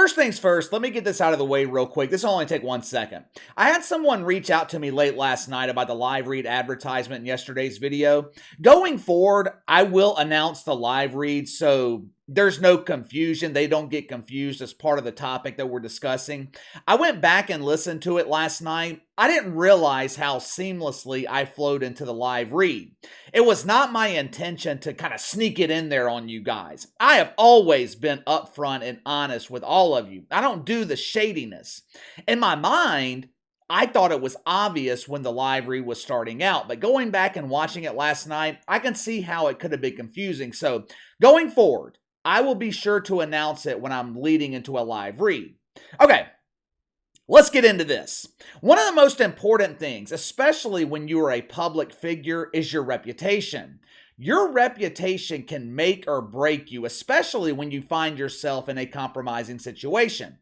First things first, let me get this out of the way real quick. This will only take 1 second. I had someone reach out to me late last night about the live read advertisement in yesterday's video. Going forward, I will announce the live read so there's no confusion. They don't get confused as part of the topic that we're discussing. I went back and listened to it last night. I didn't realize how seamlessly I flowed into the live read. It was not my intention to kind of sneak it in there on you guys. I have always been upfront and honest with all of you. I don't do the shadiness. In my mind, I thought it was obvious when the live read was starting out, but going back and watching it last night, I can see how it could have been confusing. So going forward, I will be sure to announce it when I'm leading into a live read. Okay, let's get into this. One of the most important things, especially when you are a public figure, is your reputation. Your reputation can make or break you, especially when you find yourself in a compromising situation.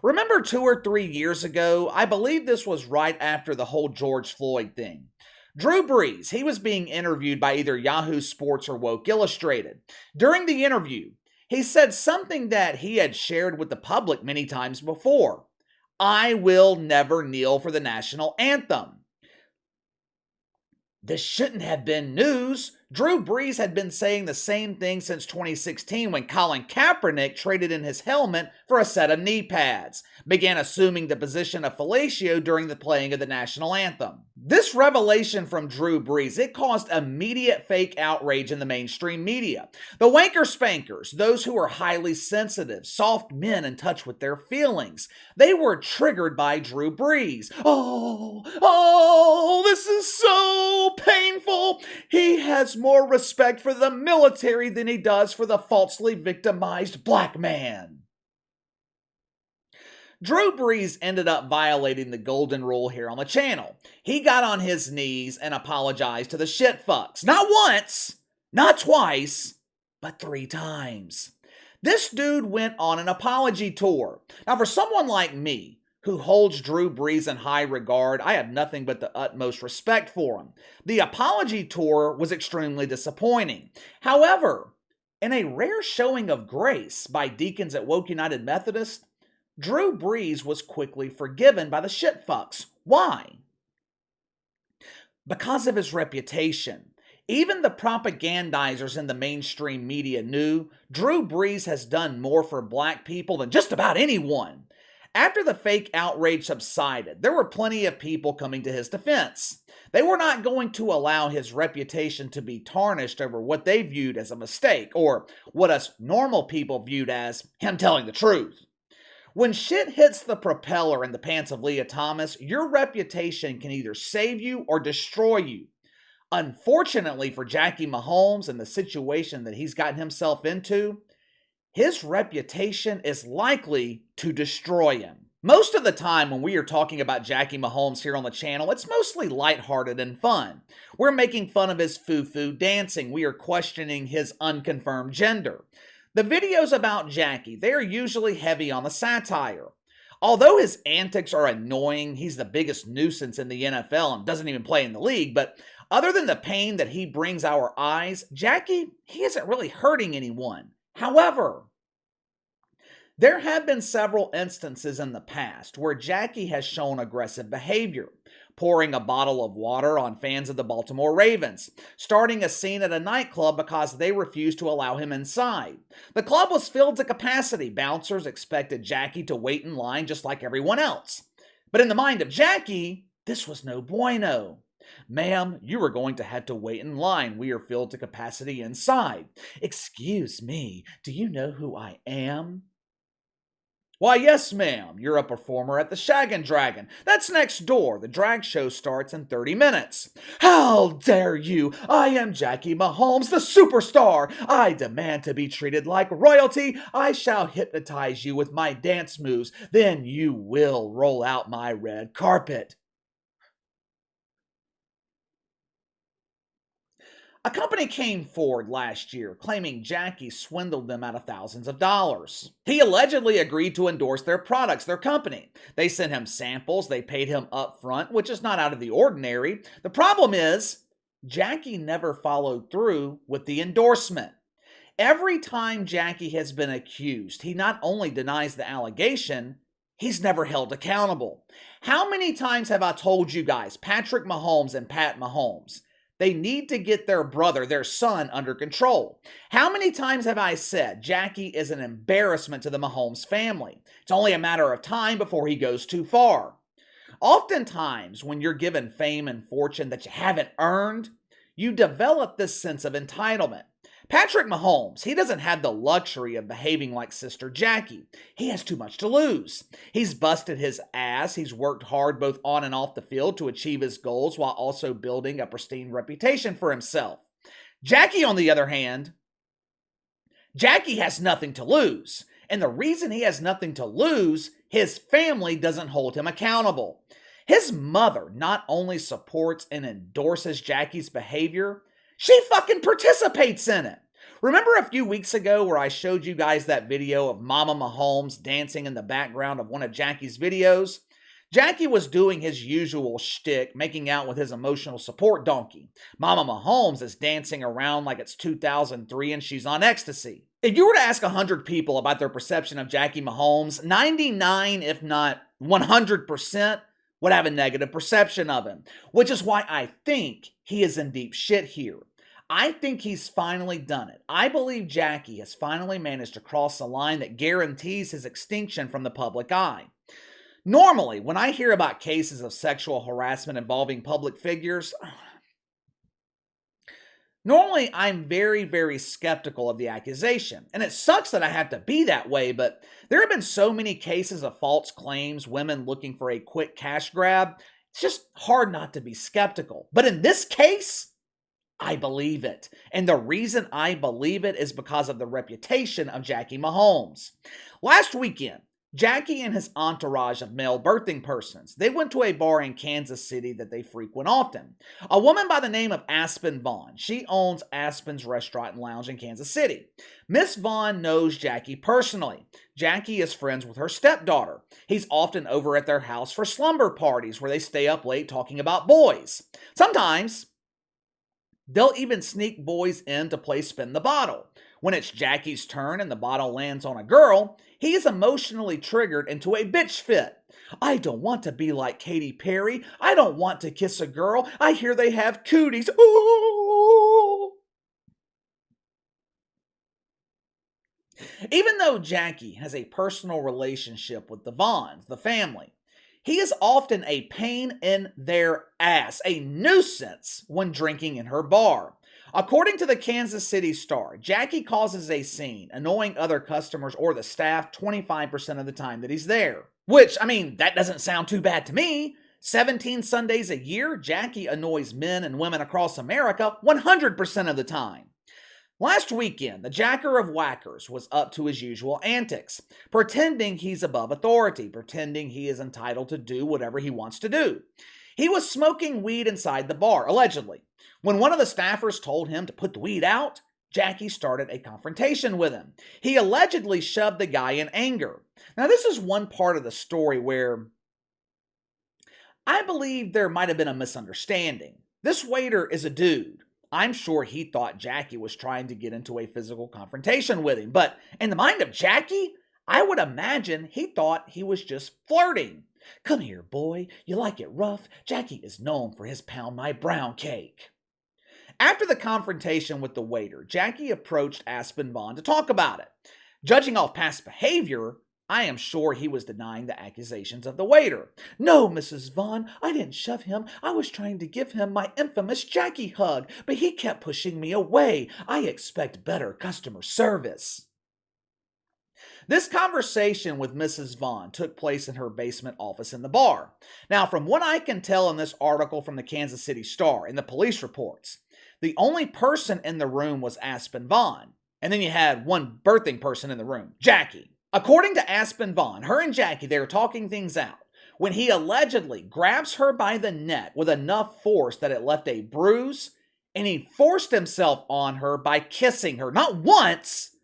Remember 2 or 3 years ago, I believe this was right after the whole George Floyd thing. Drew Brees, he was being interviewed by either Yahoo Sports or Woke Illustrated. During the interview, he said something that he had shared with the public many times before. I will never kneel for the national anthem. This shouldn't have been news. Drew Brees had been saying the same thing since 2016 when Colin Kaepernick traded in his helmet for a set of knee pads, began assuming the position of fellatio during the playing of the national anthem. This revelation from Drew Brees, it caused immediate fake outrage in the mainstream media. The wanker spankers, those who are highly sensitive, soft men in touch with their feelings, they were triggered by Drew Brees. Oh, this is so painful. He has more respect for the military than he does for the falsely victimized black man. Drew Brees ended up violating the golden rule here on the channel. He got on his knees and apologized to the shitfucks. Not once, not twice, but 3 times. This dude went on an apology tour. Now, for someone like me, who holds Drew Brees in high regard, I have nothing but the utmost respect for him. The apology tour was extremely disappointing. However, in a rare showing of grace by deacons at Woke United Methodist, Drew Brees was quickly forgiven by the shitfucks. Why? Because of his reputation. Even the propagandizers in the mainstream media knew Drew Brees has done more for black people than just about anyone. After the fake outrage subsided, there were plenty of people coming to his defense. They were not going to allow his reputation to be tarnished over what they viewed as a mistake, or what us normal people viewed as him telling the truth. When shit hits the propeller in the pants of Leah Thomas, your reputation can either save you or destroy you. Unfortunately for Jackie Mahomes and the situation that he's gotten himself into, his reputation is likely to destroy him. Most of the time when we are talking about Jackie Mahomes here on the channel, it's mostly lighthearted and fun. We're making fun of his foo-foo dancing. We are questioning his unconfirmed gender. The videos about Jackie, they are usually heavy on the satire. Although his antics are annoying, he's the biggest nuisance in the NFL and doesn't even play in the league, but other than the pain that he brings our eyes, Jackie, he isn't really hurting anyone. However, there have been several instances in the past where Jackie has shown aggressive behavior, pouring a bottle of water on fans of the Baltimore Ravens, starting a scene at a nightclub because they refused to allow him inside. The club was filled to capacity. Bouncers expected Jackie to wait in line just like everyone else. But in the mind of Jackie, this was no bueno. Ma'am, you are going to have to wait in line. We are filled to capacity inside. Excuse me, do you know who I am? Why, yes, ma'am. You're a performer at the Shaggin' Dragon. That's next door. The drag show starts in 30 minutes. How dare you? I am Jackie Mahomes, the superstar. I demand to be treated like royalty. I shall hypnotize you with my dance moves. Then you will roll out my red carpet. A company came forward last year claiming Jackie swindled them out of thousands of dollars. He allegedly agreed to endorse their products, their company. They sent him samples, they paid him up front, which is not out of the ordinary. The problem is, Jackie never followed through with the endorsement. Every time Jackie has been accused, he not only denies the allegation, he's never held accountable. How many times have I told you guys, Patrick Mahomes and Pat Mahomes, they need to get their brother, their son, under control? How many times have I said Jackie is an embarrassment to the Mahomes family? It's only a matter of time before he goes too far. Oftentimes, when you're given fame and fortune that you haven't earned, you develop this sense of entitlement. Patrick Mahomes, he doesn't have the luxury of behaving like Sister Jackie. He has too much to lose. He's busted his ass. He's worked hard both on and off the field to achieve his goals while also building a pristine reputation for himself. Jackie, on the other hand, Jackie has nothing to lose. And the reason he has nothing to lose, his family doesn't hold him accountable. His mother not only supports and endorses Jackie's behavior, she fucking participates in it. Remember a few weeks ago where I showed you guys that video of Mama Mahomes dancing in the background of one of Jackie's videos? Jackie was doing his usual shtick, making out with his emotional support donkey. Mama Mahomes is dancing around like it's 2003 and she's on ecstasy. If you were to ask 100 people about their perception of Jackie Mahomes, 99, if not 100%, would have a negative perception of him, which is why I think he is in deep shit here. I think he's finally done it. I believe Jackie has finally managed to cross a line that guarantees his extinction from the public eye. Normally, when I hear about cases of sexual harassment involving public figures, I'm very, very skeptical of the accusation. And it sucks that I have to be that way, but there have been so many cases of false claims, women looking for a quick cash grab. It's just hard not to be skeptical. But in this case, I believe it. And the reason I believe it is because of the reputation of Jackie Mahomes. Last weekend, Jackie and his entourage of male birthing persons, they went to a bar in Kansas City that they frequent often. A woman by the name of Aspen Vaughn. She owns Aspen's Restaurant and Lounge in Kansas City. Miss Vaughn knows Jackie personally. Jackie is friends with her stepdaughter. He's often over at their house for slumber parties where they stay up late talking about boys. Sometimes they'll even sneak boys in to play spin the bottle. When it's Jackie's turn and the bottle lands on a girl, he is emotionally triggered into a bitch fit. I don't want to be like Katy Perry. I don't want to kiss a girl. I hear they have cooties. Ooh. Even though Jackie has a personal relationship with the Vaughns, the family, he is often a pain in their ass, a nuisance when drinking in her bar. According to the Kansas City Star, Jackie causes a scene, annoying other customers or the staff 25% of the time that he's there. Which, that doesn't sound too bad to me. 17 Sundays a year, Jackie annoys men and women across America 100% of the time. Last weekend, the Jacker of Whackers was up to his usual antics, pretending he's above authority, pretending he is entitled to do whatever he wants to do. He was smoking weed inside the bar, allegedly. When one of the staffers told him to put the weed out, Jackie started a confrontation with him. He allegedly shoved the guy in anger. Now, this is one part of the story where I believe there might have been a misunderstanding. This waiter is a dude. I'm sure he thought Jackie was trying to get into a physical confrontation with him. But in the mind of Jackie, I would imagine he thought he was just flirting. Come here, boy. You like it rough? Jackie is known for his pound my brown cake. After the confrontation with the waiter, Jackie approached Aspen Bond to talk about it. Judging off past behavior, I am sure he was denying the accusations of the waiter. No, Mrs. Vaughn, I didn't shove him. I was trying to give him my infamous Jackie hug, but he kept pushing me away. I expect better customer service. This conversation with Mrs. Vaughn took place in her basement office in the bar. Now, from what I can tell in this article from the Kansas City Star and the police reports, the only person in the room was Aspen Vaughn. And then you had one birthing person in the room, Jackie. According to Aspen Vaughn, her and Jackie, they were talking things out when he allegedly grabs her by the neck with enough force that it left a bruise, and he forced himself on her by kissing her, not once,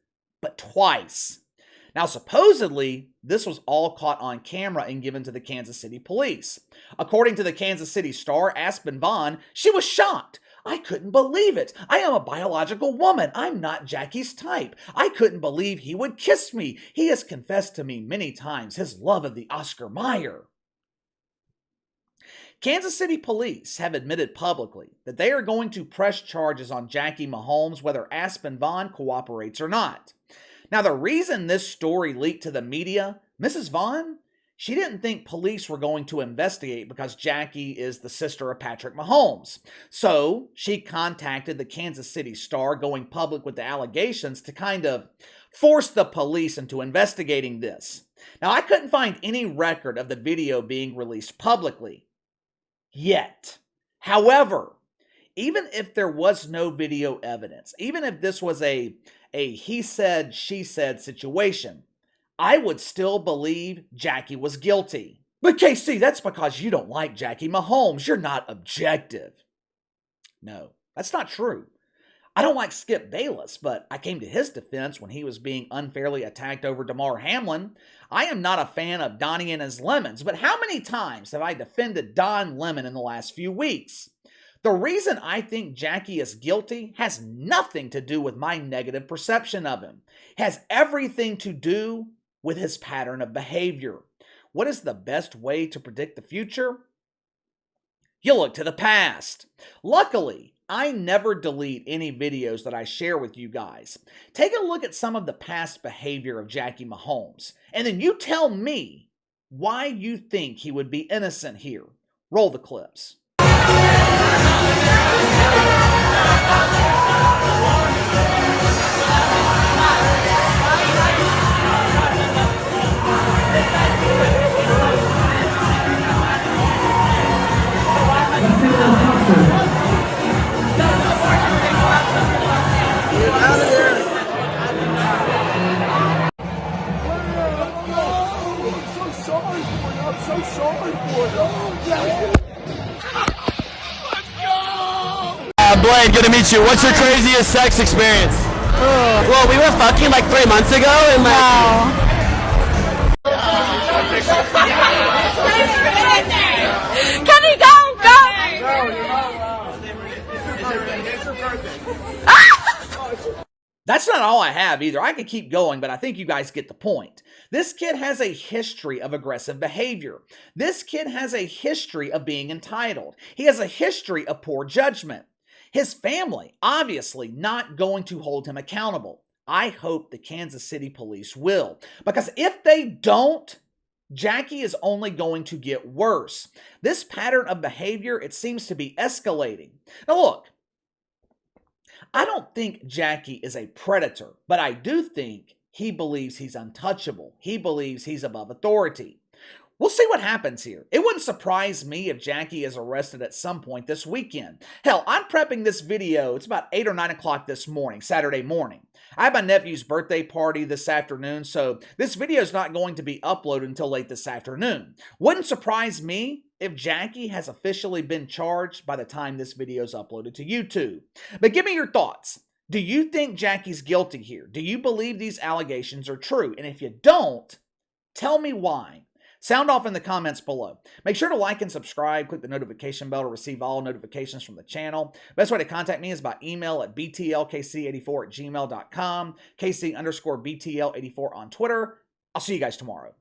but twice. Now, supposedly, this was all caught on camera and given to the Kansas City police. According to the Kansas City Star, Aspen Vaughn, she was shocked. I couldn't believe it. I am a biological woman. I'm not Jackie's type. I couldn't believe he would kiss me. He has confessed to me many times his love of the Oscar Mayer. Kansas City police have admitted publicly that they are going to press charges on Jackie Mahomes whether Aspen Vaughn cooperates or not. Now, the reason this story leaked to the media, Mrs. Vaughn, she didn't think police were going to investigate because Jackie is the sister of Patrick Mahomes. So she contacted the Kansas City Star, going public with the allegations to kind of force the police into investigating this. Now, I couldn't find any record of the video being released publicly yet. However, even if there was no video evidence, even if this was a he said, she said situation, I would still believe Jackie was guilty. But KC, that's because you don't like Jackie Mahomes. You're not objective. No, that's not true. I don't like Skip Bayless, but I came to his defense when he was being unfairly attacked over Damar Hamlin. I am not a fan of Donnie and his lemons, but how many times have I defended Don Lemon in the last few weeks? The reason I think Jackie is guilty has nothing to do with my negative perception of him. It has everything to do with his pattern of behavior. What is the best way to predict the future? You look to the past. Luckily, I never delete any videos that I share with you guys. Take a look at some of the past behavior of Jackie Mahomes, and then you tell me why you think he would be innocent here. Roll the clips. Blaine, good to meet you. What's your craziest sex experience? Well, we were fucking like 3 months ago, and like. Wow. Can he go? That's not all I have either. I could keep going, but I think you guys get the point. This kid has a history of aggressive behavior. This kid has a history of being entitled. He has a history of poor judgment. His family, obviously, not going to hold him accountable. I hope the Kansas City police will, because if they don't, Jackie is only going to get worse. This pattern of behavior, it seems to be escalating. Now look, I don't think Jackie is a predator, but I do think he believes he's untouchable. He believes he's above authority. We'll see what happens here. It wouldn't surprise me if Jackie is arrested at some point this weekend. Hell, I'm prepping this video. It's about 8 or 9 o'clock this morning, Saturday morning. I have my nephew's birthday party this afternoon, so this video is not going to be uploaded until late this afternoon. Wouldn't surprise me if Jackie has officially been charged by the time this video is uploaded to YouTube. But give me your thoughts. Do you think Jackie's guilty here? Do you believe these allegations are true? And if you don't, tell me why. Sound off in the comments below. Make sure to like and subscribe. Click the notification bell to receive all notifications from the channel. Best way to contact me is by email at btlkc84@gmail.com, KC_BTL84 on Twitter. I'll see you guys tomorrow.